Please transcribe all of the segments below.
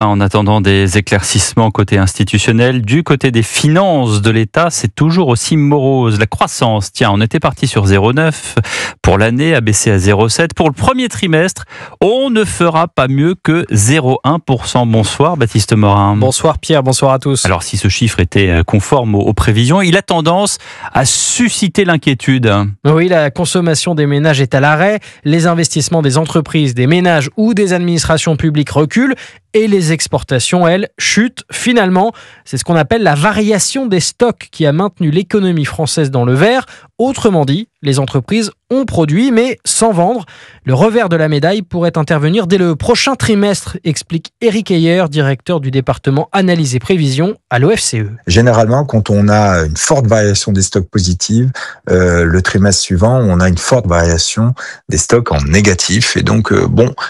En attendant des éclaircissements côté institutionnel, du côté des finances de l'État, c'est toujours aussi morose. La croissance, tiens, on était parti sur 0,9 pour l'année, a baissé à 0,7. Pour le premier trimestre, on ne fera pas mieux que 0,1%. Bonsoir Baptiste Morin. Bonsoir Pierre, bonsoir à tous. Alors si ce chiffre était conforme aux prévisions, il a tendance à susciter l'inquiétude. Oui, la consommation des ménages est à l'arrêt, les investissements des entreprises, des ménages ou des administrations publiques reculent et les exportations, elles, chutent. Finalement, c'est ce qu'on appelle la variation des stocks qui a maintenu l'économie française dans le vert. Autrement dit, les entreprises ont produit, mais sans vendre. Le revers de la médaille pourrait intervenir dès le prochain trimestre, explique Éric Heyer, directeur du département Analyse et Prévision à l'OFCE. Généralement, quand on a une forte variation des stocks positive, le trimestre suivant, on a une forte variation des stocks en négatif. Et donc,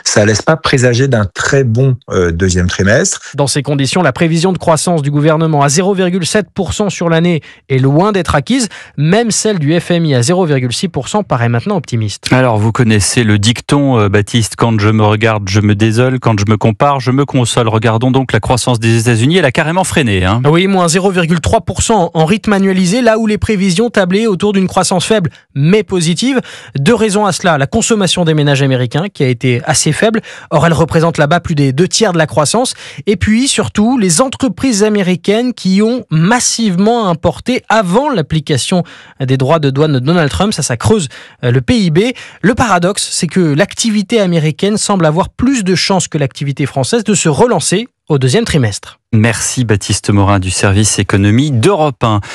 ça laisse pas présager d'un très bon deuxième trimestre. Dans ces conditions, la prévision de croissance du gouvernement à 0,7% sur l'année est loin d'être acquise. Même celle du FMI à 0,6% paraît maintenant optimiste. Alors, vous connaissez le dicton, Baptiste, quand je me regarde, je me désole, quand je me compare, je me console. Regardons donc la croissance des États-Unis, elle a carrément freiné. Oui, moins 0,3% en rythme annualisé, là où les prévisions tablaient autour d'une croissance faible, mais positive. Deux raisons à cela. La consommation des ménages américains, qui a été assez faible. Or, elle représente là-bas plus des 2/3 de la croissance. Et puis, surtout, les entreprises américaines qui ont massivement importé avant l'application des droits de douane de Donald Trump. Ça creuse le PIB. Le paradoxe, c'est que l'activité américaine semble avoir plus de chances que l'activité française de se relancer au deuxième trimestre. Merci Baptiste Morin du service économie d'Europe 1.